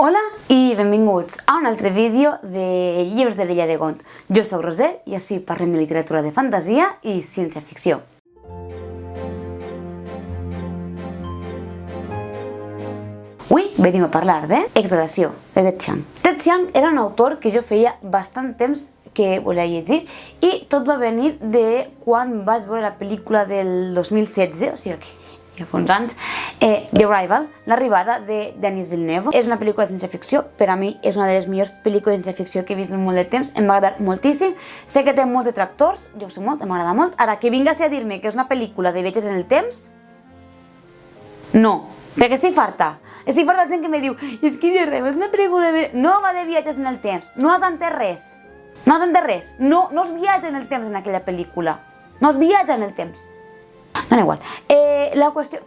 Hola i benvinguts a un altre vídeo de llibres de l'Illa de Gont. Jo soc Roser i així parlem de literatura de fantasia i ciència-ficció. Avui venim a parlar de Exhalació, de Ted Chiang. Ted Chiang era un autor que jo feia bastant temps que volia llegir i tot va venir de quan vaig veure la pel·lícula del 2016, o sigui que ja fa uns anys, The Arrival, l'arribada de Denis Villeneuve. És una pel·lícula de ciència-ficció, per a mi és una de les millors pel·lícules de ciència-ficció que he vist en molt de temps, em va agradar moltíssim. Sé que té molts detractors, jo ho sé molt, m'agrada molt. Ara, que vingues a dir-me que és una pel·lícula de viatges en el temps, no, perquè estic farta. Estic farta de gent que me diu, és que The Arrival és una pel·lícula de... No va de viatges en el temps, no has entès res. No has entès res, no es viatja en el temps en aquella pel·lícula. No es viatja en el temps. Dona igual. La qüestió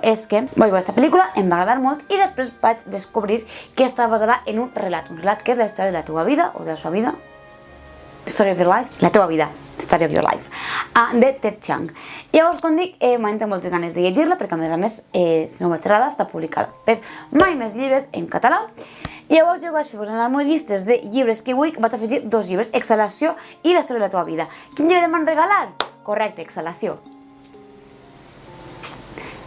és que vaig veure aquesta pel·lícula, em va agradar molt i després vaig descobrir que està basada en un relat que és la història de la teva vida o de la seva vida. Story of your life, la teva vida, Story of your life, de Ted Chiang. Llavors, com dic, m'han tret moltes ganes de llegir-la perquè a més, si no vaig errada, està publicada per Mai Més Llibres en català. Llavors jo vaig fer en les meves llistes de llibres que vull, vaig afegir dos llibres, Exhalació i la història de la teva vida. Quin llibre m'han regalat? Correcte, Exhalació.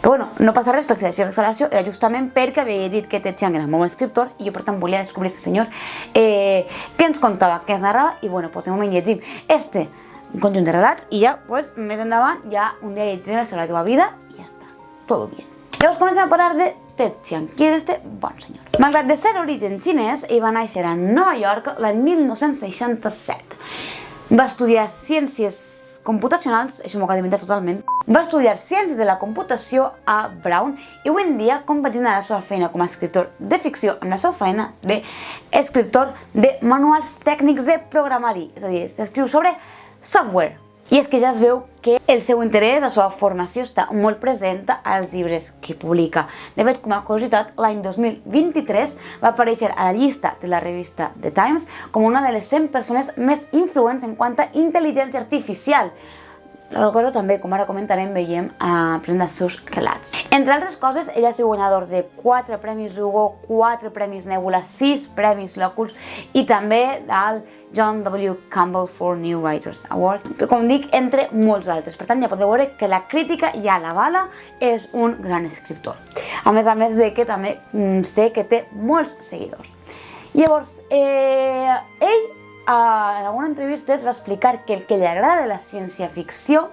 Però bueno, no passa res perquè si Exhalació era justament perquè havia llegit que Ted Chiang era un bon escriptor i jo per tant volia descobrir aquest senyor que ens contava, que ens narrava i bueno, doncs de moment llegim este conjunt de relats i ja, doncs, més endavant, ja un dia llegirem la història de la teva vida i ja està, todo bien. Llavors comencem a parlar de Ted Chiang, qui és este bon senyor. Malgrat de ser d'origen xinès, ell va néixer a Nova York l'any 1967. Va estudiar ciències computacionals, això m'ho acabo d'inventar totalment. Va estudiar ciències de la computació a Brown i avui en dia compagina la seva feina com a escriptor de ficció amb la seva feina d'escriptor de manuals tècnics de programari, és a dir, escriu sobre software. I és que ja es veu que el seu interès, la seva formació està molt present als llibres que publica. De fet, com a curiositat, l'any 2023 va aparèixer a la llista de la revista The Times com una de les 100 persones més influents en quant a intel·ligència artificial. La cosa també, com ara comentarem, veiem present els seus relats. Entre altres coses, ell ha sigut guanyador de 4 premis Hugo, 4 premis Nebula, 6 premis Locus i també del John W. Campbell for New Writers Award, com dic, entre molts altres. Per tant, ja podeu veure que la crítica ja l'avala, és un gran escriptor. A més de que també sé que té molts seguidors. Llavors, ell en alguna entrevista es va explicar que el que li agrada de la ciència-ficció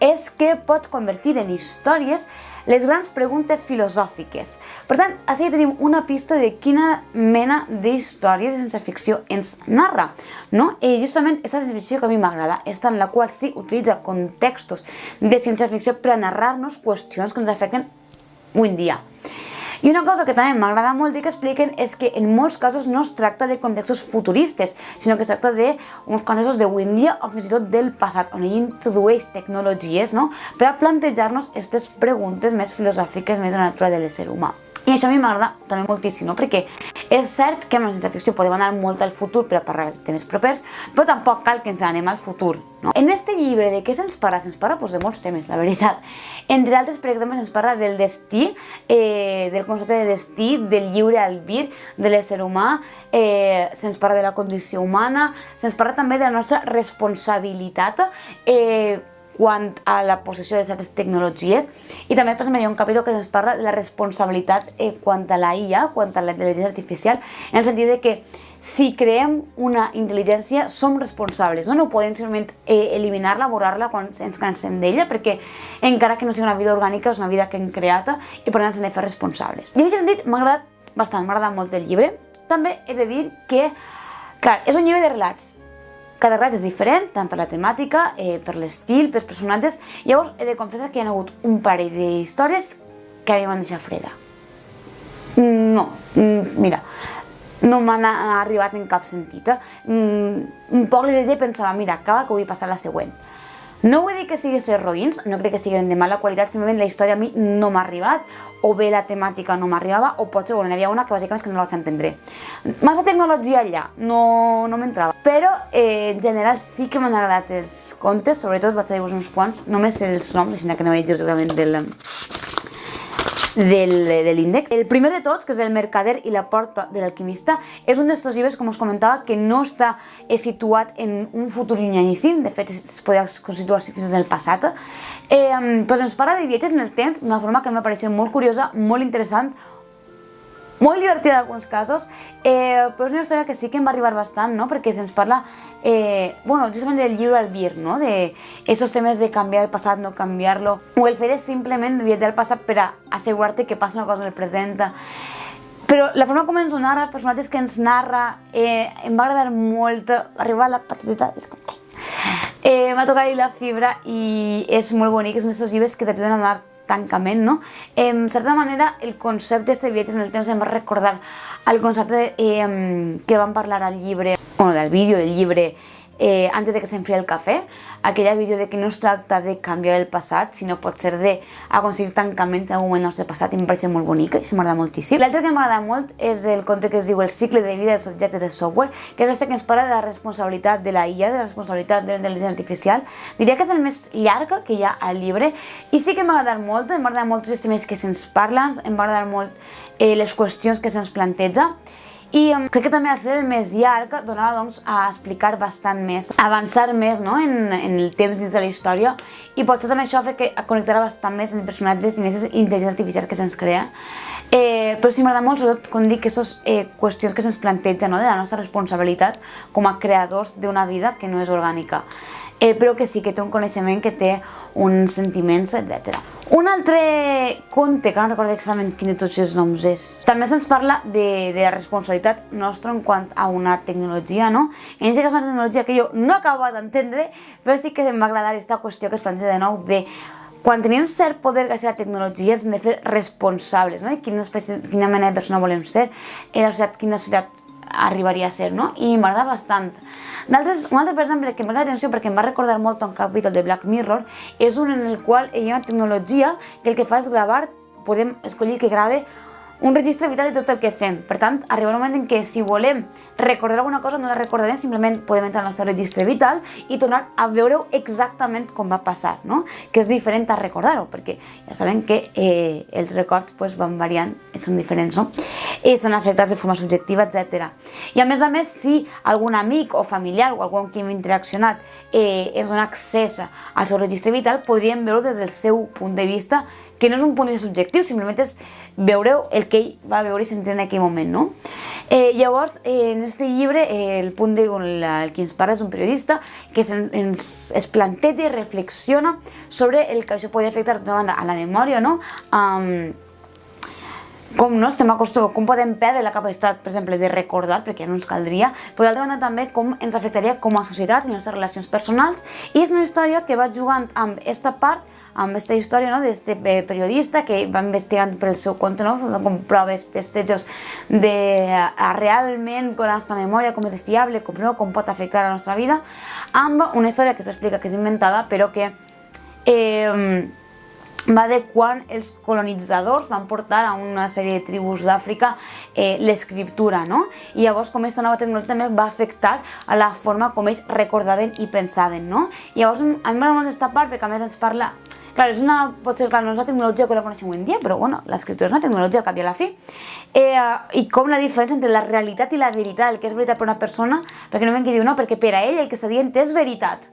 és que pot convertir en històries les grans preguntes filosòfiques. Per tant, així tenim una pista de quina mena d'històries de ciència-ficció ens narra, no? I justament aquesta ciència-ficció que a mi m'agrada és en la qual sí utilitza contextos de ciència-ficció per a narrar-nos qüestions que ens afecten avui en dia. I una cosa que també m'agrada molt que expliquen és que en molts casos no es tracta de contextos futuristes, sinó que es tracta d'uns contextos d'avui en dia o fins i tot del passat, on ell introdueix tecnologies, no?, per a plantejar-nos aquestes preguntes més filosòfiques, més de la natura de l'ésser humà. I això a mi m'agrada també moltíssim, no?, perquè és cert que amb la ciència-ficció podem anar molt al futur per a parlar de temes propers, però tampoc cal que ens anem al futur, no? En este llibre de què se'ns parla? Se'ns parla de molts temes, la veritat. Entre altres, per exemple, se'ns parla del destí, del concepte de destí, del lliure albir de l'ésser humà, se'ns parla de la condició humana, se'ns parla també de la nostra responsabilitat quant a la possessió de certes tecnologies i també, per exemple, hi ha un capítol que ens parla de la responsabilitat quant a la IA, quant a la intel·ligència artificial, en el sentit de que si creem una intel·ligència som responsables, no podem simplement eliminar-la, borrar-la quan ens cansem d'ella, perquè encara que no sigui una vida orgànica és una vida que hem creat i per tant s'han de fer responsables. I en aquest sentit m'ha agradat bastant, m'ha agradat molt el llibre. També he de dir que, clar, és un llibre de relats. Cada relat és diferent, tant per la temàtica, per l'estil, pels personatges. Llavors he de confessar que hi ha hagut un parell d'històries que a mi m'han deixat freda. No, mira, no m'han arribat en cap sentit. Un poc li llegia i pensava, mira, acaba que vull passar a la següent. No vull dir que siguin roïns, no crec que siguin de mala qualitat, simplement la història a mi no m'ha arribat, o bé la temàtica no m'arribava, o potser n'hi havia una que bàsicament és que no la vaig entendre. Massa tecnologia allà, no m'entrava. Però en general sí que m'han agradat els contes, sobretot vaig a dir-vos uns quants, només els noms, així que no vaig dir realment de l'índex. El primer de tots, que és El mercader i la porta de l'alquimista, és un d'estos llibres, com us comentava, que no està situat en un futur llunyaníssim, de fet es podria situar-se fins en el passat, però ens parla de viatges en el temps d'una forma que m'ha paregut molt curiosa, molt interessant, molt divertida en alguns casos, però és una història que sí que em va arribar bastant, no? Perquè se'ns parla, justament del llibre Albir, no? De esos temes de canviar el passat, no canviar-lo, o el fet de simplement viatjar al passat per a assegurar-te que passa una cosa en el present. Però la forma com ens ho narra, els personatges que ens narra, em va agradar molt. Arriba la patateta, m'ha tocat la fibra i és molt bonic, és un d'aquests llibres que t'ajuden a donar tancament, no? En certa manera, el concepte de viatges en el temps em va recordar el concepte que vam parlar al llibre, del vídeo del llibre Antes de que s'enfrie el cafè, aquella visió de que no es tracta de canviar el passat, sinó pot ser d'aconseguir tancament en algun moment del nostre passat, i em pareix molt bonica i això m'agrada moltíssim. L'altre que m'agrada molt és el conte que es diu El cicle de vida dels objectes de software, que és el que ens parla de la responsabilitat de la IA, de la responsabilitat de la intel·ligència artificial. Diria que és el més llarg que hi ha al llibre i sí que m'ha agradat molt, em va agradar molt els temes que se'ns parlen, em va agradar molt les qüestions que se'ns planteja. I crec que també al ser el més llarg donava a explicar bastant més, avançar més en el temps dins de la història, i potser també això fa que connectarà bastant més amb els personatges i amb aquestes intel·ligències artificials que se'ns crea. Però sí m'agrada molt, sobretot, com dic, aquestes qüestions que se'ns plantegen de la nostra responsabilitat com a creadors d'una vida que no és orgànica, però que sí que té un coneixement, que té uns sentiments, etc. Un altre conte, que no recordo exactament quin de tots els noms és, també se'ns parla de la responsabilitat nostra en quant a una tecnologia, no? En aquest cas una tecnologia que jo no acabo d'entendre, però sí que em va agradar aquesta qüestió que es planteja de nou de quan tenim cert poder gràcies a la tecnologia ens hem de fer responsables, no? I quina mena de persona volem ser, la societat, quina societat arribaria a ser, no? I m'agrada bastant. Un altre, per exemple, que m'agrada l'atenció perquè em va recordar molt un capítol de Black Mirror, és un en el qual hi ha una tecnologia que el que fa és gravar, podem escollir que grave un registre vital de tot el que fem. Per tant, arriba un moment en què si volem recordar alguna cosa no la recordarem, simplement podem entrar en el nostre registre vital i tornar a veure-ho exactament com va passar, no? Que és diferent a recordar-ho, perquè ja sabem que els records van variant, són diferents, no? I són afectats de forma subjectiva, etc. I a més, si algun amic o familiar o algú amb qui hem interaccionat ens dona accés al seu registre vital, podríem veure des del seu punt de vista, que no és un punt de vista subjectiu, simplement és veure el que ell va veure i sentir en aquell moment, no? Llavors, en aquest llibre, el que ens parla és un periodista que es planteja i reflexiona sobre el que això podria afectar d'una banda a la memòria, no? Com podem perdre la capacitat, per exemple, de recordar, perquè ja no ens caldria, però d'altra banda també com ens afectaria com a societat i les nostres relacions personals. I és una història que va jugant amb aquesta part, amb aquesta història d'aquest periodista que va investigant per el seu compte, com proves, testejos de realment com la nostra memòria, com és fiable, com pot afectar la nostra vida, amb una història que s'explica que és inventada, però que va de quan els colonitzadors van portar a una sèrie de tribus d'Àfrica l'escriptura, no? I llavors com aquesta nova tecnologia també va afectar a la forma com ells recordaven i pensaven, no? I llavors a mi m'agrada molt aquesta part perquè a més ens parla. Clar, pot ser, no és la tecnologia que la coneixem avui en dia, però bueno, l'escriptura és una tecnologia al cap i a la fi. I com la diferència entre la realitat i la veritat, el que és veritat per una persona, perquè no qui diu no, perquè per a ell el que s'ha dient és veritat.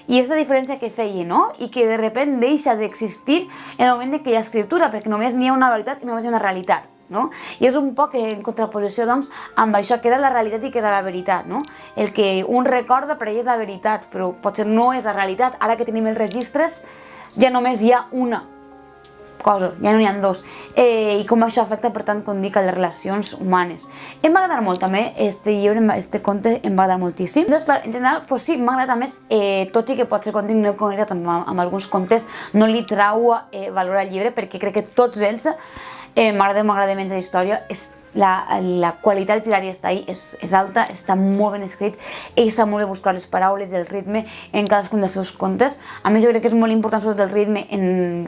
I aquesta diferència que feia, no? I que de repente deixa d'existir en el moment que hi ha escriptura, perquè només n'hi ha una veritat i només hi ha una realitat, no? I és un poc en contraposició, doncs, amb això que era la realitat i que era la veritat, no? El que un recorda per ell és la veritat, però potser no és la realitat. Ara que tenim els registres, ja només hi ha una cosa, ja no n'hi ha dos. I com això afecta, per tant, com dic, a les relacions humanes. Em va agradar molt també, este llibre, este conte, em va agradar moltíssim. Doncs, clar, en general, sí, m'ha agradat més, tot i que pot ser, com dic, no he connectat amb alguns contes, no li trau valor al llibre, perquè crec que tots ells m'agrada menys la història, és la qualitat literària està ahí, és alta, està molt ben escrit, ell sap molt bé buscar les paraules, el ritme en cadascun dels seus contes. A més, jo crec que és molt important sobretot el ritme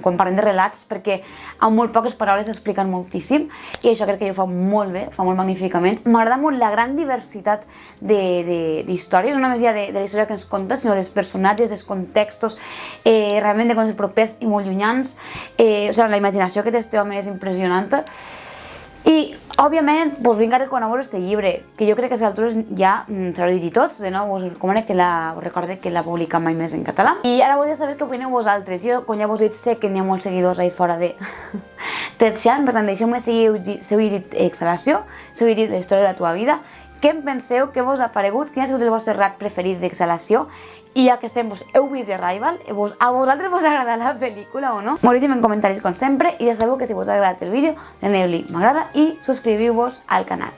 quan parlem de relats, perquè amb molt poques paraules expliquen moltíssim, i això crec que ho fa molt bé, fa molt magníficament. M'agrada molt la gran diversitat d'històries, no només ja de la història que ens conta, sinó dels personatges, dels contextos, realment de coses propers i molt llunyans. La imaginació que té este home és impressionant. I, òbviament, vos vinc a recomanar este llibre, que jo crec que a les altures ja s'haureu llegit tots, de nou us recomano que us recorde que l'ha publicat Mai Més en català. I ara volia saber què opineu vosaltres. Jo, com ja vos he dit, sé que n'hi ha molts seguidors ahí fora de Ted Chiang, per tant, deixeu-me si heu llegit Exhalació, si heu llegit La història de la teva vida, què en penseu, què vos ha paregut, quin ha sigut el vostre relat preferit d'Exhalació, i ja que estem, heu vist Arrival? A vosaltres vos ha agradat la pel·lícula o no? M'ho deixeu en comentaris com sempre, i ja sabeu que si vos ha agradat el vídeo, doneu-li m'agrada i subscriviu-vos al canal.